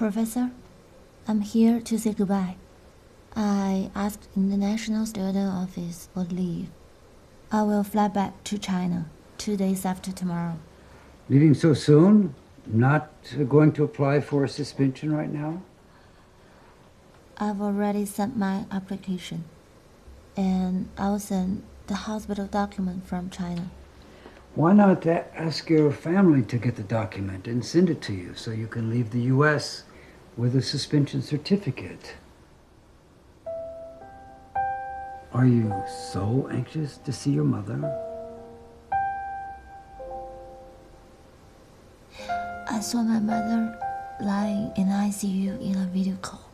Professor, I'm here to say goodbye. I asked International Student Office for leave. I will fly back to China 2 days after tomorrow. Leaving so soon? Not going to apply for a suspension right now? I've already sent my application. And I'll send the hospital document from China. Why not ask your family to get the document and send it to you so you can leave the U.S. with a suspension certificate? Are you so anxious to see your mother? I saw my mother lying in ICU in a video call.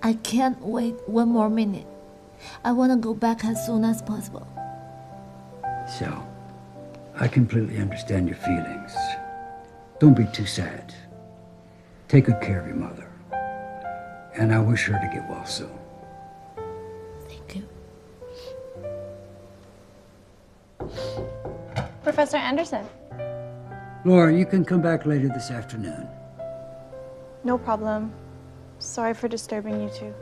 I can't wait 1 more minute. I want to go back as soon as possible. Xiao, I completely understand your feelings. Don't be too sad. Take good care of your mother. And I wish her to get well soon. Thank you. Professor Anderson. Laura, you can come back later this afternoon. No problem. Sorry for disturbing you two.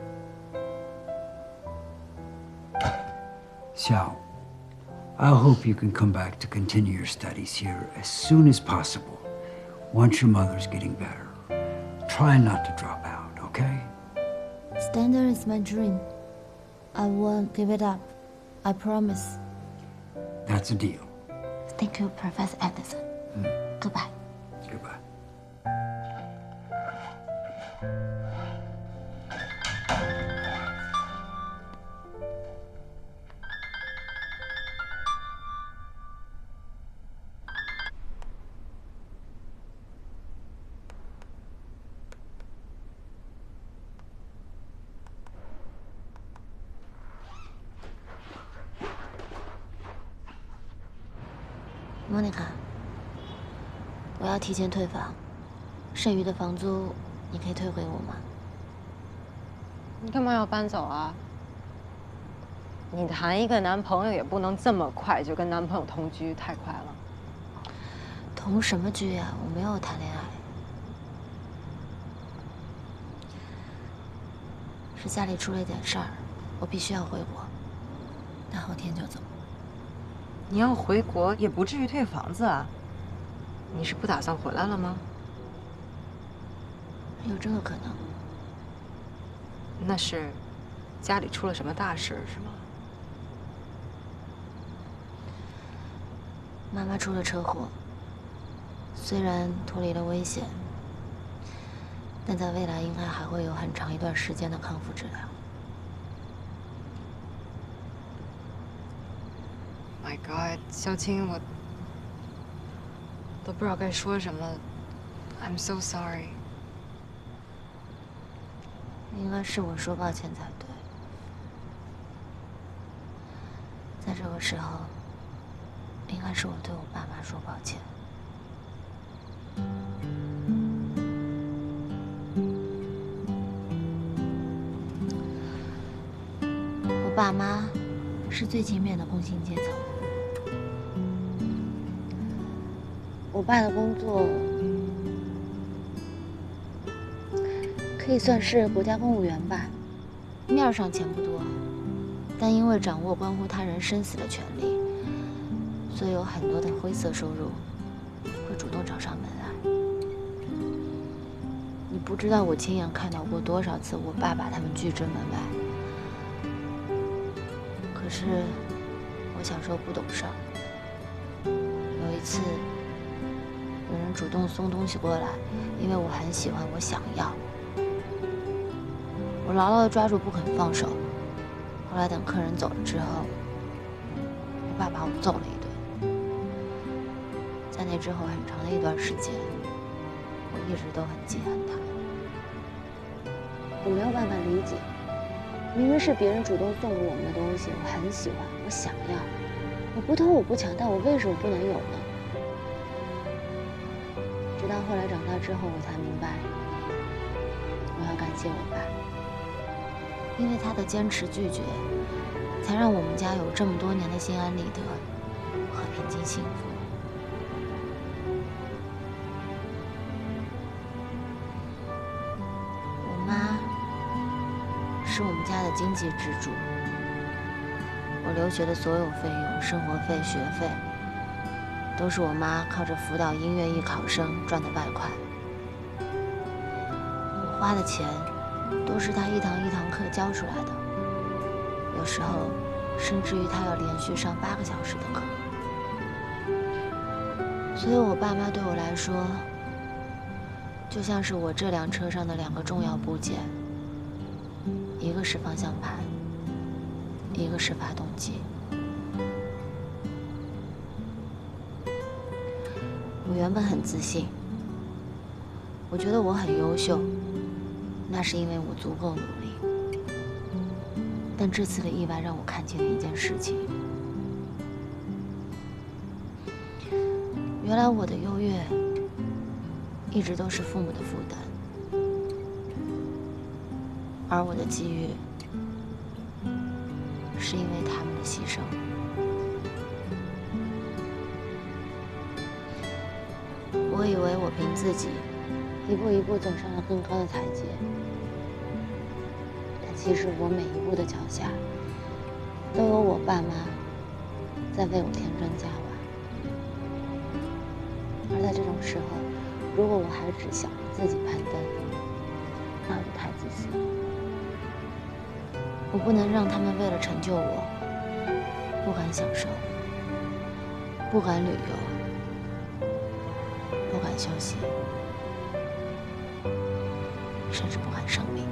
Xiao, I hope you can come back to continue your studies here as soon as possible, once your mother's getting better. Try not to drop out, okay? Standard is my dream. I won't give it up. I promise. That's a deal. Thank you, Professor Anderson. Goodbye. Goodbye.莫妮卡，我要提前退房，剩余的房租你可以退回我吗？你干嘛要搬走啊？你谈一个男朋友也不能这么快就跟男朋友同居，太快了。同什么居呀？我没有谈恋爱，是家里出了点事儿，我必须要回国，大后天就走。你要回国也不至于退房子啊？你是不打算回来了吗？有这个可能。那是家里出了什么大事是吗？妈妈出了车祸，虽然脱离了危险，但在未来应该还会有很长一段时间的康复治疗。My God， 萧青，我都不知道该说什么。I'm so sorry。应该是我说抱歉才对。在这个时候，应该是我对我爸妈说抱歉。我爸妈是最勤勉的工薪阶层。我爸的工作可以算是国家公务员吧，面上钱不多，但因为掌握关乎他人生死的权利，所以有很多的灰色收入会主动找上门来。你不知道我亲眼看到过多少次我爸把他们拒之门外。可是我小时候不懂事儿，有一次有人主动送东西过来，因为我很喜欢，我想要。我牢牢地抓住不肯放手。后来等客人走了之后，我爸把我揍了一顿。在那之后很长的一段时间，我一直都很记恨他。我没有办法理解，明明是别人主动送给我们的东西，我很喜欢，我想要，我不偷我不抢，但我为什么不能有呢？直到后来长大之后，我才明白，我要感谢我爸。因为他的坚持拒绝，才让我们家有这么多年的心安理得和平静幸福。是我们家的经济支柱。我留学的所有费用，生活费、学费，都是我妈靠着辅导音乐艺考生赚的外快。我花的钱，都是她一堂一堂课教出来的，有时候甚至于她要连续上8个小时的课。所以我爸妈对我来说，就像是我这辆车上的2个重要部件，一个是方向盘，一个是发动机。我原本很自信，我觉得我很优秀，那是因为我足够努力。但这次的意外让我看清了一件事情，原来我的优越一直都是父母的负担，而我的机遇是因为他们的牺牲。我以为我凭自己一步一步走上了更高的台阶，但其实我每一步的脚下都有我爸妈在为我添砖加瓦。而在这种时候，如果我还只想着自己攀登，那我就太自私了。我不能让他们为了成就我，不敢享受，不敢旅游，不敢休息，甚至不敢生病。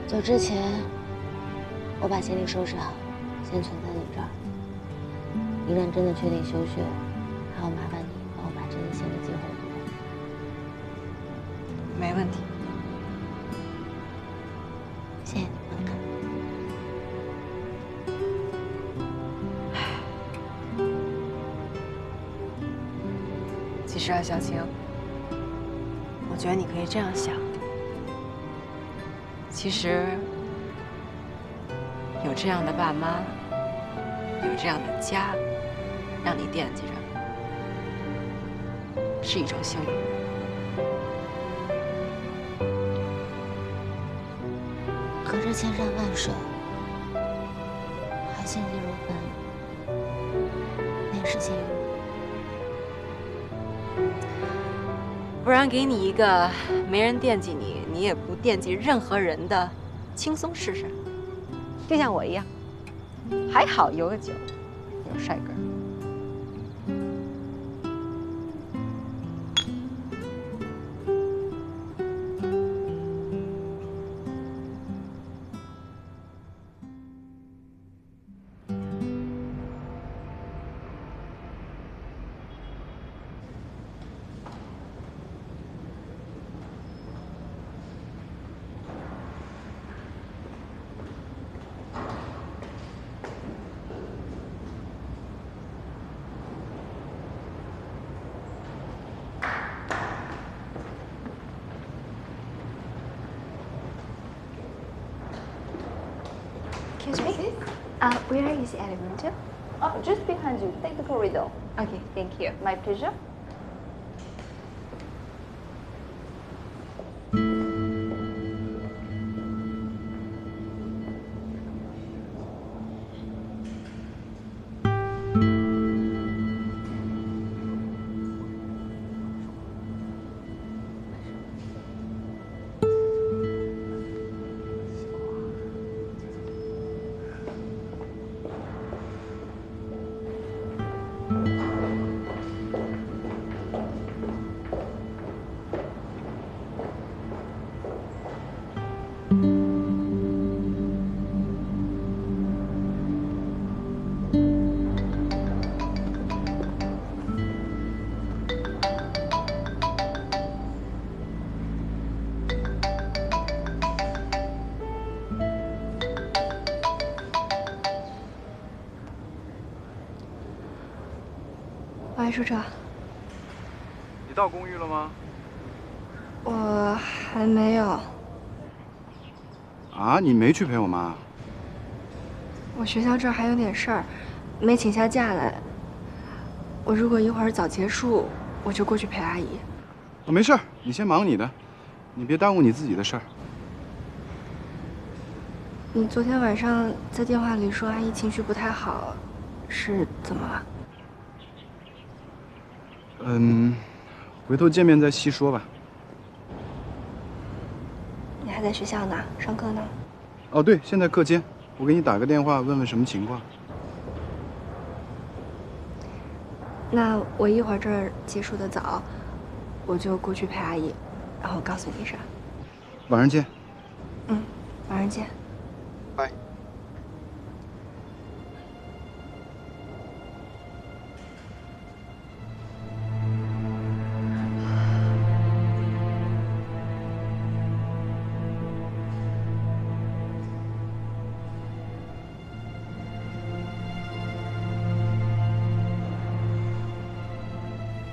走之前，我把行李收拾好，先存在你这儿。一旦真的确定休学，还要麻烦你帮我把这些行李寄回国。没问题。谢谢你，文凯。其实啊，小晴，我觉得你可以这样想。其实，有这样的爸妈，有这样的家，让你惦记着，是一种幸运。隔着千山万水，还心急如焚，那也是幸运。不然给你一个没人惦记你，你也不惦记任何人的轻松试试，就像我一样。还好有个酒，有帅哥。Excuse me? Where is the elevator? Oh, just behind you. Take the corridor. Okay, thank you. My pleasure.喂，处长，你到公寓了吗？我还没有。啊，你没去陪我妈？我学校这儿还有点事儿，没请下假来。我如果一会儿早结束，我就过去陪阿姨。没事儿，你先忙你的，你别耽误你自己的事儿。你昨天晚上在电话里说阿姨情绪不太好，是怎么了？回头见面再细说吧。你还在学校呢，上课呢？哦，对，现在课间，我给你打个电话问问什么情况。那我一会儿这儿结束的早，我就过去陪阿姨，然后告诉你一声。晚上见。嗯，晚上见。拜。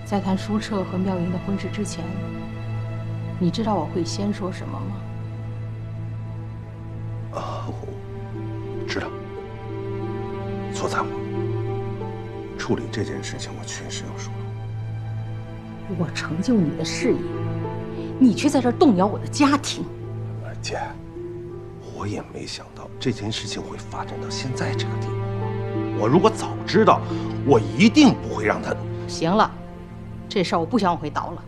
在谈舒澈和妙莹的婚事之前，你知道我会先说什么吗？我知道，错在我处理这件事情，我确实要说。我成就你的事业，你却在这儿动摇我的家庭。姐，我也没想到这件事情会发展到现在这个地步。我如果早知道，我一定不会让他。行了。这事儿我不想往回倒了。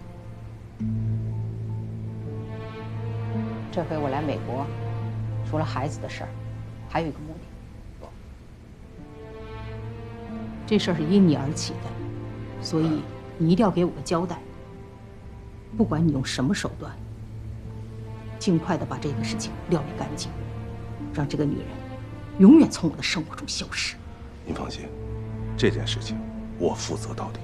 这回我来美国，除了孩子的事儿，还有一个目的。这事儿是因你而起的，所以你一定要给我个交代。不管你用什么手段，尽快的把这个事情料理干净，让这个女人永远从我的生活中消失。您放心，这件事情我负责到底。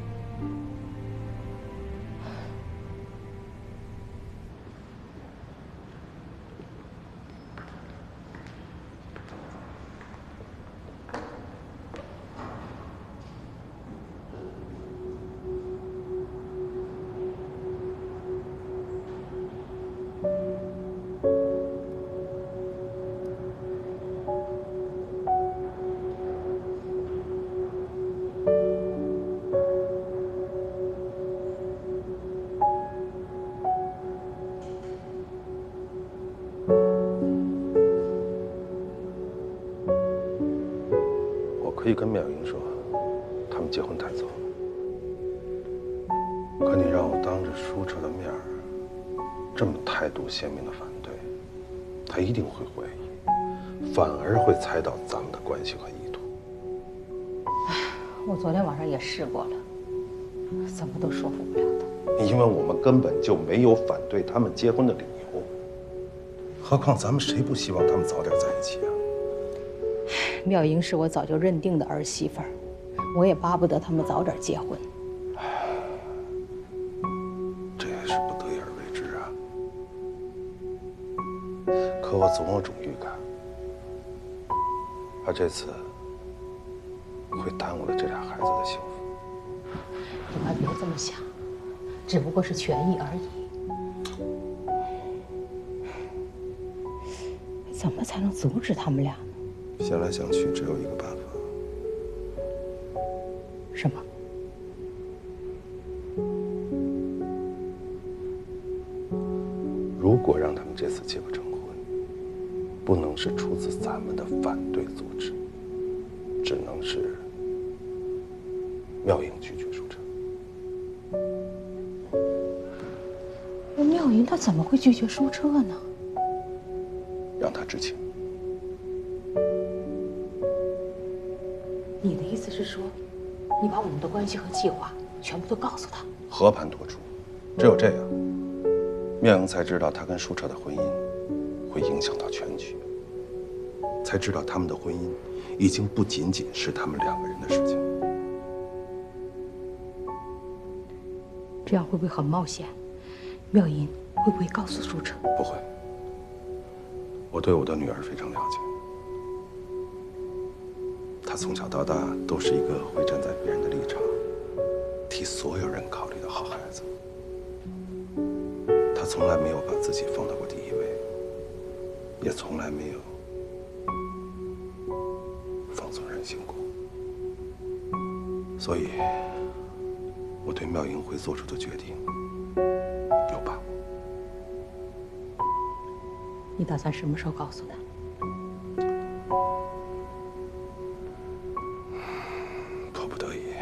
可以跟妙莹说，他们结婚太早了。可你让我当着舒澈的面儿，这么态度鲜明的反对，他一定会怀疑，反而会猜到咱们的关系和意图。我昨天晚上也试过了，怎么都说服不了他。因为我们根本就没有反对他们结婚的理由，何况咱们谁不希望他们早点在一起啊？妙莹是我早就认定的儿媳妇儿，我也巴不得他们早点结婚。这也是不得已而为之啊。可我总有种预感，他这次会耽误了这俩孩子的幸福。你还别这么想，只不过是权益而已。怎么才能阻止他们俩呢？想来想去，只有一个办法。什么？如果让他们这次结不成婚，不能是出自咱们的反对阻止，只能是妙莹拒绝舒澈。那妙莹她怎么会拒绝舒澈呢？让她知情。你的意思是说，你把我们的关系和计划全部都告诉他？和盘托出，只有这样，妙莹才知道她跟舒澈的婚姻会影响到全局，才知道他们的婚姻已经不仅仅是他们两个人的事情。这样会不会很冒险？妙莹会不会告诉舒澈？不会，我对我的女儿非常了解。她从小到大都是一个会站在别人的立场，替所有人考虑的好孩子。她从来没有把自己放到过第一位，也从来没有放纵任性过。所以，我对妙莹会做出的决定有把握。你打算什么时候告诉他？迫不得已，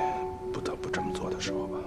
不得不这么做的时候吧。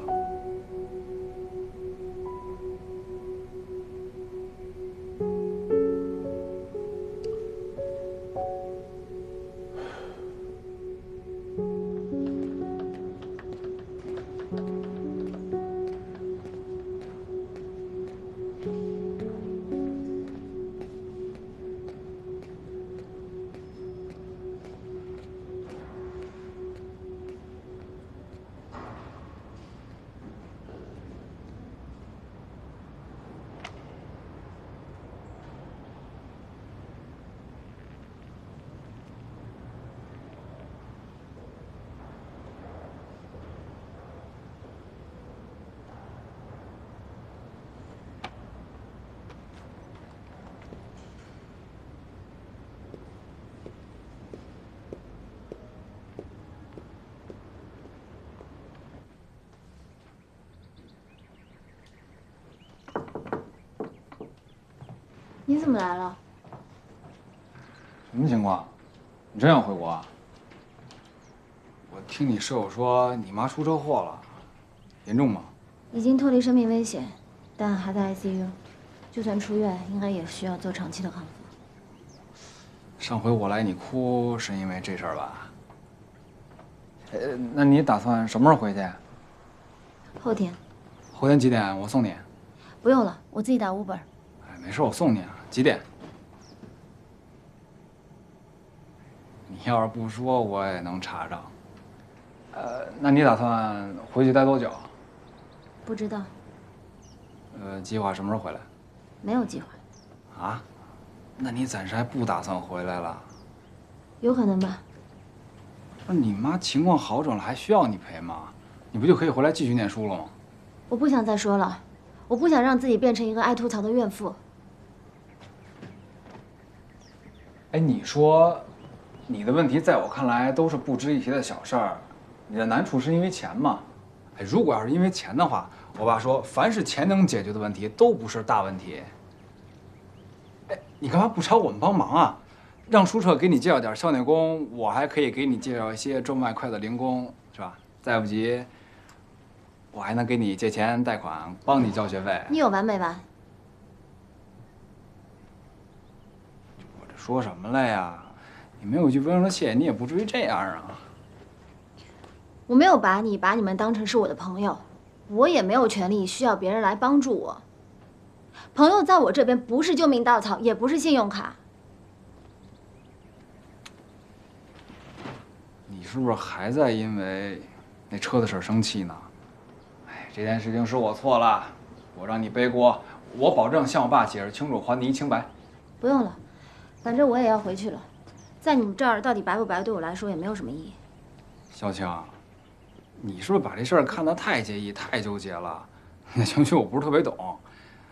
你怎么来了？什么情况？你真要回国啊？我听你舍友说你妈出车祸了，严重吗？已经脱离生命危险，但还在 ICU。就算出院，应该也需要做长期的康复。上回我来你哭是因为这事儿吧？那你打算什么时候回去？后天。后天几点？我送你。不用了，我自己打 Uber。哎，没事，我送你啊。几点？你要是不说，我也能查着。那你打算回去待多久？不知道。计划什么时候回来？没有计划。啊？那你暂时还不打算回来了？有可能吧。不是你妈情况好转了，还需要你陪吗？你不就可以回来继续念书了吗？我不想再说了，我不想让自己变成一个爱吐槽的怨妇。哎，你说，你的问题在我看来都是不值一提的小事儿，你的难处是因为钱吗？哎，如果要是因为钱的话，我爸说，凡是钱能解决的问题都不是大问题。哎，你干嘛不找我们帮忙啊？让舒澈给你介绍点校内工，我还可以给你介绍一些赚外快的零工，是吧？再不济，我还能给你借钱贷款，帮你交学费。你有完没完？我这说什么了呀？你没有一句温柔的谢，你也不至于这样啊。我没有把你们当成是我的朋友，我也没有权利需要别人来帮助我。朋友在我这边不是救命稻草，也不是信用卡。你是不是还在因为那车的事生气呢？哎，这件事情是我错了，我让你背锅，我保证向我爸解释清楚，还你一清白。不用了，反正我也要回去了，在你们这儿到底白不白，对我来说也没有什么意义。小青，你是不是把这事儿看得太介意、太纠结了？你的情绪我不是特别懂，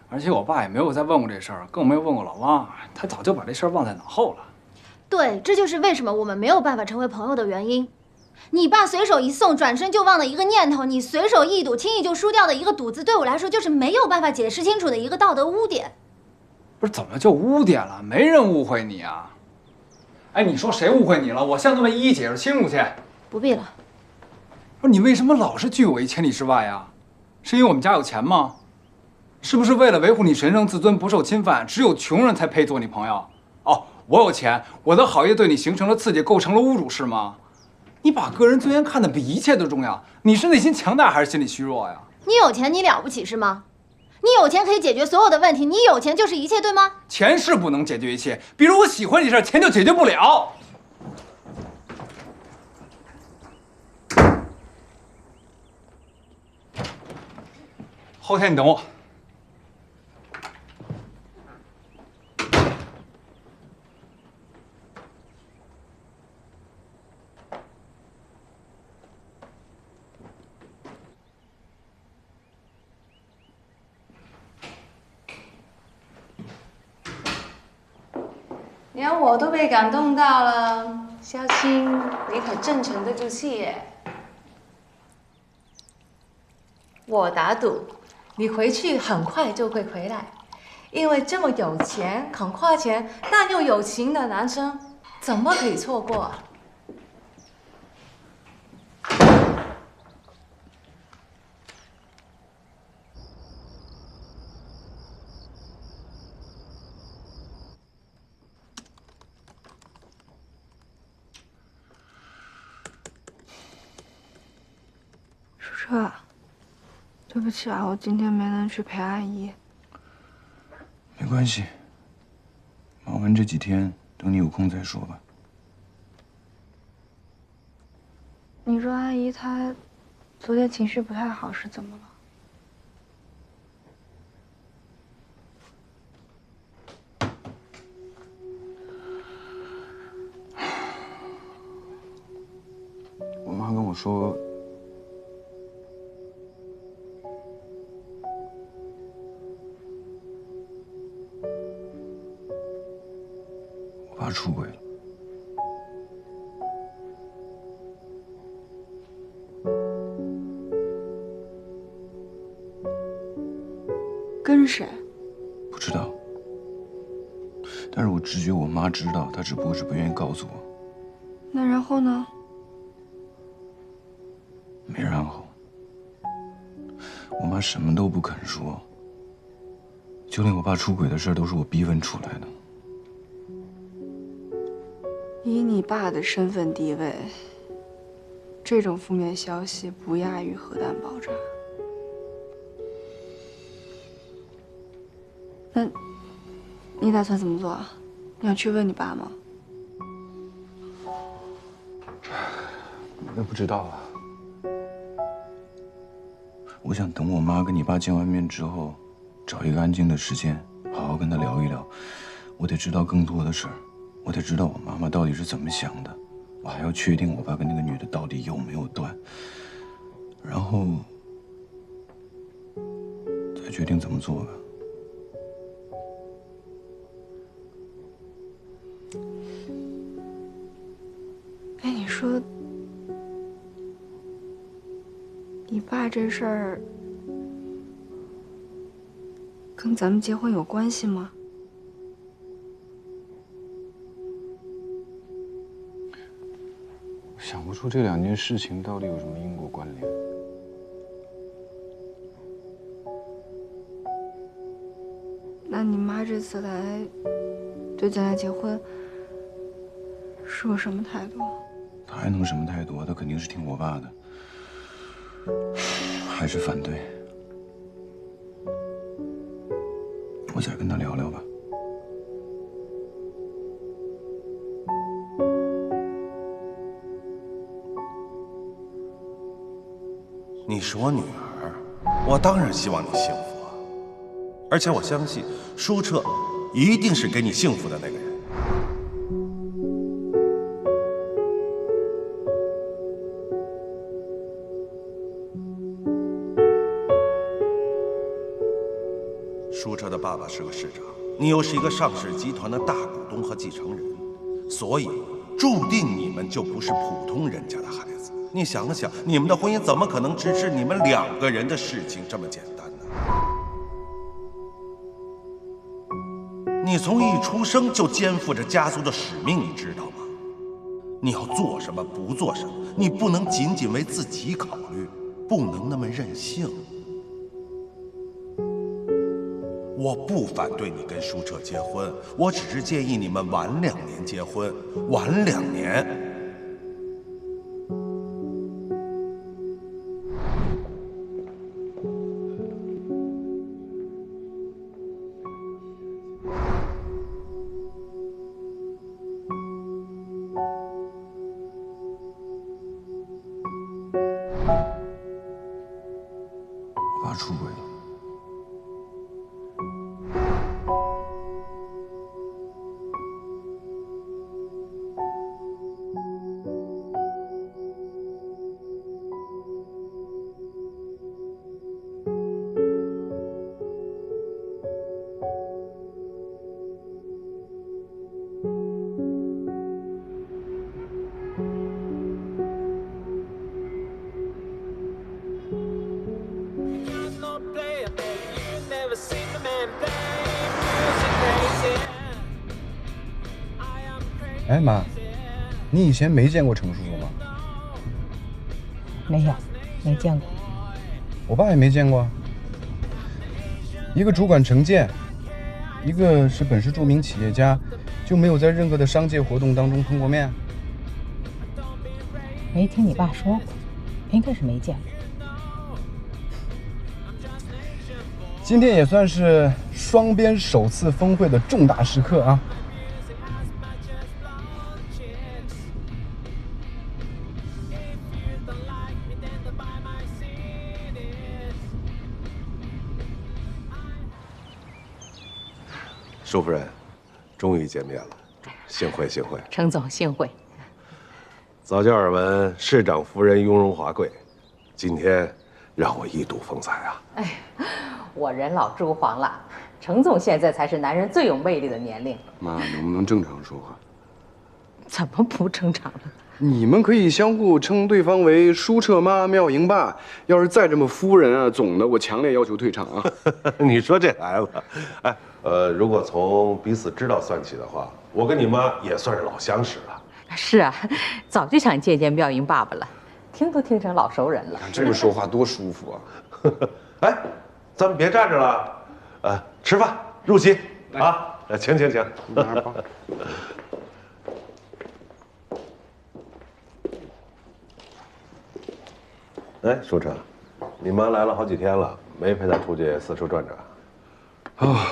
而且我爸也没有再问过这事儿，更没有问过老汪，他早就把这事儿忘在脑后了。对，这就是为什么我们没有办法成为朋友的原因。你爸随手一送，转身就忘的一个念头，你随手一赌，轻易就输掉的一个赌字，对我来说就是没有办法解释清楚的一个道德污点。不是怎么就污点了？没人误会你啊！哎，你说谁误会你了？我向他们一一解释清楚去。不必了。不是你为什么老是拒我于千里之外呀？是因为我们家有钱吗？是不是为了维护你神圣自尊不受侵犯，只有穷人才配做你朋友？哦，我有钱，我的好意对你形成了刺激，构成了侮辱，是吗？你把个人尊严看得比一切都重要，你是内心强大还是心理虚弱呀？你有钱，你了不起是吗？你有钱可以解决所有的问题，你有钱就是一切，对吗？钱是不能解决一切，比如我喜欢你这事，钱就解决不了。后天你等我。连我都被感动到了，萧青，你可真沉得住气耶。我打赌，你回去很快就会回来，因为这么有钱、肯花钱但又有情的男生，怎么可以错过啊？舒澈，对不起啊，我今天没能去陪阿姨。没关系，忙完这几天，等你有空再说吧。你说阿姨她昨天情绪不太好，是怎么了？我妈跟我说，我爸出轨了。跟谁？不知道，但是我直觉我妈知道，她只不过是不愿意告诉我。那然后呢？没然后，我妈什么都不肯说，就连我爸出轨的事都是我逼问出来的。以你爸的身份地位，这种负面消息不亚于核弹爆炸。那，你打算怎么做啊？你要去问你爸吗？我也不知道啊。我想等我妈跟你爸见完面之后，找一个安静的时间，好好跟他聊一聊。我得知道更多的事儿，我得知道我妈妈到底是怎么想的，我还要确定我爸跟那个女的到底有没有断，然后再决定怎么做吧。哎，你说，你爸这事儿跟咱们结婚有关系吗？我想不出这两件事情到底有什么因果关联。那你妈这次来，对咱俩结婚是有什么态度？她还能什么态度啊？她肯定是听我爸的，还是反对。我再跟她聊聊吧。你是我女儿，我当然希望你幸福啊！而且我相信舒澈一定是给你幸福的那个人。舒澈的爸爸是个市长，你又是一个上市集团的大股东和继承人，所以注定你们就不是普通人家的孩子。你想想，你们的婚姻怎么可能只是你们两个人的事情这么简单呢？你从一出生就肩负着家族的使命，你知道吗？你要做什么，不做什么，你不能仅仅为自己考虑，不能那么任性。我不反对你跟舒澈结婚，我只是建议你们晚2年结婚，晚2年。我爸出轨了。哎妈，你以前没见过程叔叔吗？没有，没见过。我爸也没见过。一个主管城建，一个是本市著名企业家，就没有在任何的商界活动当中碰过面？没听你爸说过，应该是没见过。今天也算是双边首次峰会的重大时刻啊！舒夫人，终于见面了，幸会幸会。程总幸会。早教耳闻市长夫人雍容华贵，今天让我一睹风采啊！哎，我人老珠黄了，程总现在才是男人最有魅力的年龄。妈，能不能正常说话？怎么不正常了？你们可以相互称对方为舒澈妈、妙莹爸。要是再这么夫人啊、总的，我强烈要求退场啊！你说这孩子，哎，如果从彼此知道算起的话，我跟你妈也算是老相识了。是啊，早就想见见妙莹爸爸了，听都听成老熟人了。这么说话多舒服啊！哎，咱们别站着了，吃饭入席啊！请。拿着包。哎，舒澈，你妈来了好几天了，没陪她出去四处转转。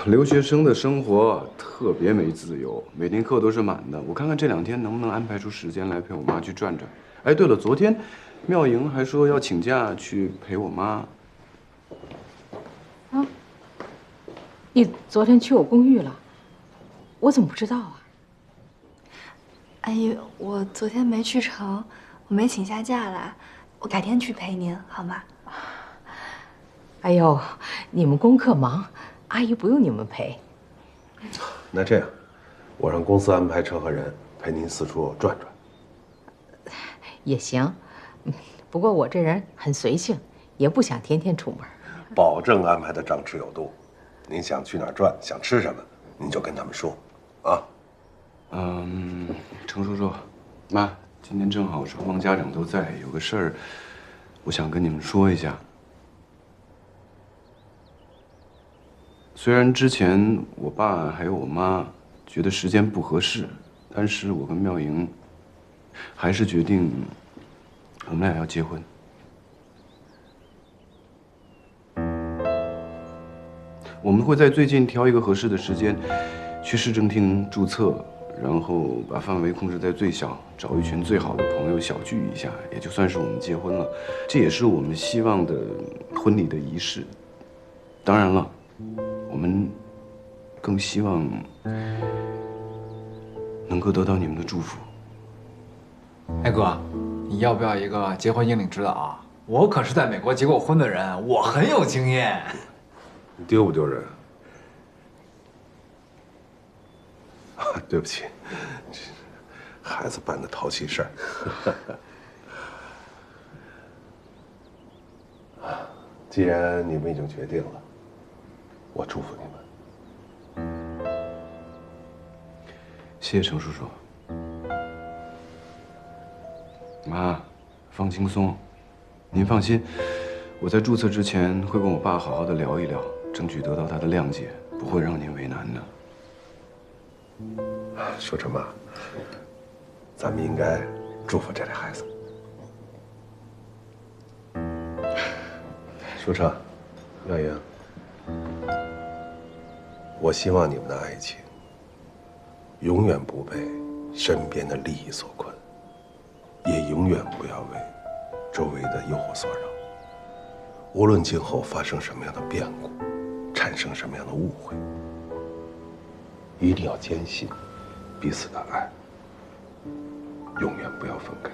留学生的生活特别没自由，每天课都是满的。我看看这2天能不能安排出时间来陪我妈去转转。哎，对了，昨天妙莹还说要请假去陪我妈。啊，你昨天去我公寓了？我怎么不知道啊？阿姨，我昨天没去成，我没请下假来，我改天去陪您，好吗？哎呦，你们功课忙，阿姨不用你们陪。那这样，我让公司安排车和人陪您四处转转。也行，不过我这人很随性，也不想天天出门。保证安排的张弛有度。您想去哪儿转，想吃什么，您就跟他们说，啊。程叔叔，妈，今天正好双方家长都在，有个事儿，我想跟你们说一下。虽然之前我爸还有我妈觉得时间不合适，但是我跟妙莹还是决定我们俩要结婚。我们会在最近挑一个合适的时间，去市政厅注册，然后把范围控制在最小，找一群最好的朋友小聚一下，也就算是我们结婚了。这也是我们希望的婚礼的仪式。当然了，我们更希望能够得到你们的祝福。哎哥，你要不要一个结婚英领指导啊？我可是在美国结过婚的人，我很有经验。你丢不丢人？对不起，孩子办的淘气事儿。既然你们已经决定了，我祝福你们。谢谢程叔叔。妈，放轻松，您放心，我在注册之前会跟我爸好好的聊一聊，争取得到他的谅解，不会让您为难的。舒澈妈，咱们应该祝福这类孩子。舒澈，妙莹，我希望你们的爱情永远不被身边的利益所困，也永远不要为周围的诱惑所扰。无论今后发生什么样的变故，产生什么样的误会，一定要坚信彼此的爱，永远不要分开。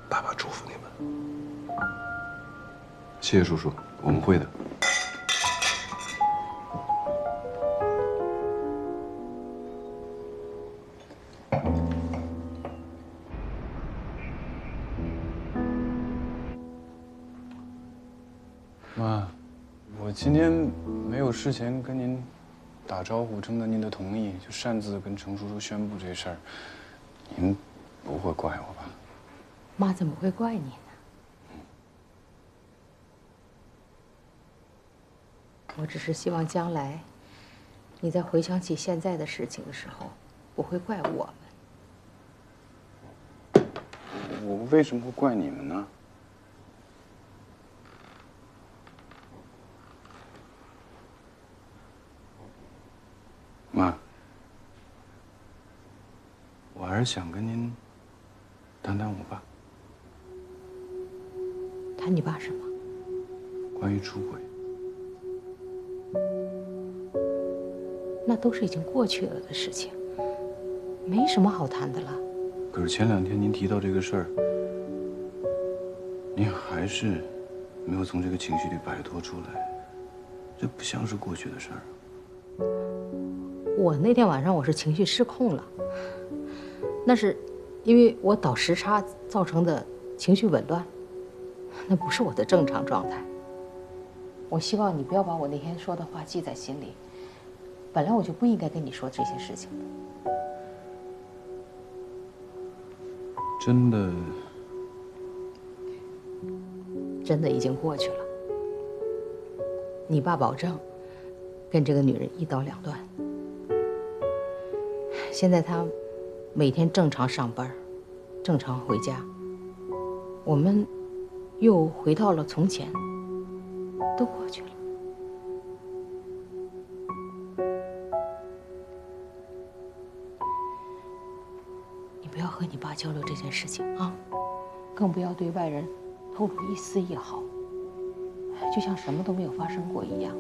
爸爸祝福你们。谢谢叔叔，我们会的。妈，我今天没有事前跟您打招呼征得您的同意，就擅自跟程叔叔宣布这事儿，您不会怪我吧？妈怎么会怪你呢？我只是希望将来你在回想起现在的事情的时候，不会怪我们。我为什么会怪你们呢？妈，我还是想跟您谈谈我爸。谈你爸什么？关于出轨。那都是已经过去了的事情，没什么好谈的了。可是前2天您提到这个事儿，您还是没有从这个情绪里摆脱出来，这不像是过去的事儿。我那天晚上我是情绪失控了，那是因为我倒时差造成的情绪紊乱，那不是我的正常状态。我希望你不要把我那天说的话记在心里。本来我就不应该跟你说这些事情的。真的已经过去了。你爸保证跟这个女人一刀两断。现在他每天正常上班，正常回家，我们又回到了从前，都过去了。不要和你爸交流这件事情啊，更不要对外人透露一丝一毫，就像什么都没有发生过一样。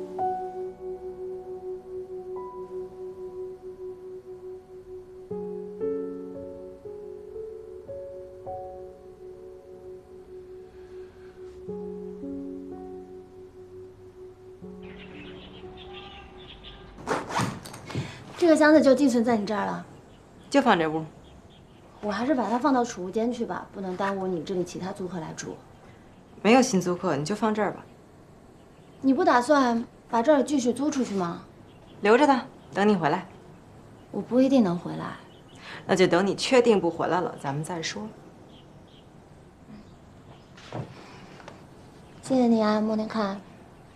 这个箱子就寄存在你这儿了，就放这屋。我还是把它放到储物间去吧，不能耽误你这里其他租客来住。没有新租客，你就放这儿吧。你不打算把这儿继续租出去吗？留着它，等你回来。我不一定能回来。那就等你确定不回来了，咱们再说。谢谢你啊，莫内看。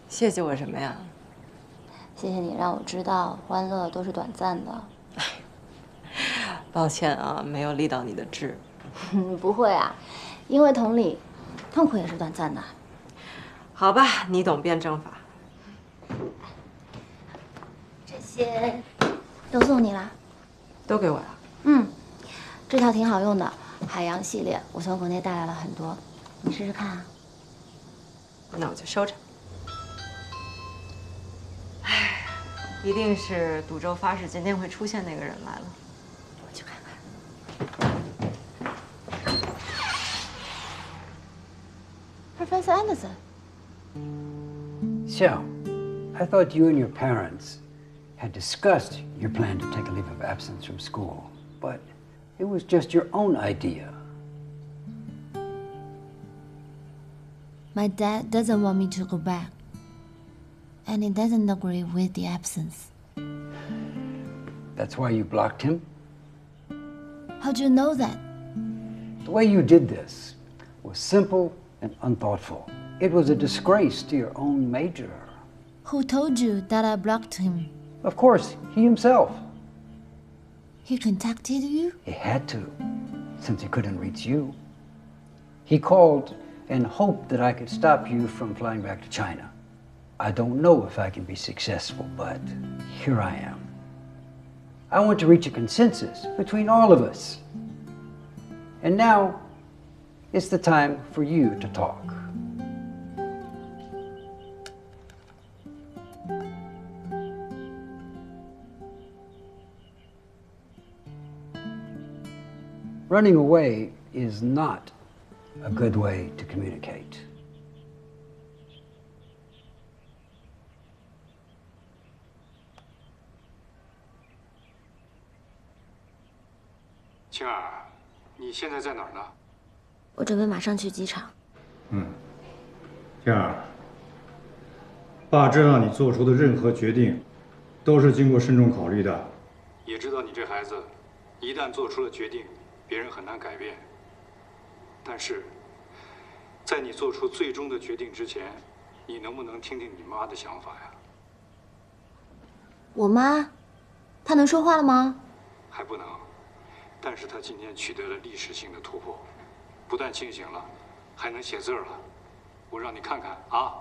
谢谢我什么呀？谢谢你让我知道，欢乐都是短暂的。抱歉啊，没有立到你的志。不会啊，因为同理，痛苦也是短暂的。好吧，你懂辩证法。这些都送你啦。都给我了。嗯，这套挺好用的，海洋系列，我从国内带来了很多，你试试看啊。那我就收着。唉，一定是赌咒发誓今天会出现那个人来了。我去看看。Professor Anderson. So, I thought you and your parents had discussed your plan to take a leave of absence from school, but it was just your own idea. My dad doesn't want me to go back, and he doesn't agree with the absence. That's why you blocked him? How do you know that? The way you did this was simple and unthoughtful. It was a disgrace to your own major. Who told you that I blocked him? Of course, he himself. He contacted you? He had to, since he couldn't reach you. He called and hoped that I could stop you from flying back to China. I don't know if I can be successful, but here I am. I want to reach a consensus between all of us. And now, it's the time for you to talk. Running away is not a good way to communicate.青儿，你现在在哪儿呢？我准备马上去机场。青儿，爸知道你做出的任何决定，都是经过慎重考虑的，也知道你这孩子，一旦做出了决定，别人很难改变。但是，在你做出最终的决定之前，你能不能听听你妈的想法呀？我妈，她能说话了吗？还不能，但是她今天取得了历史性的突破，不但清醒了，还能写字了。我让你看看啊。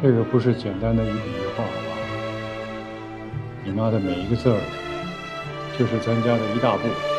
这个不是简单的一笔一画吧？你妈的每一个字儿，就是咱家的一大步。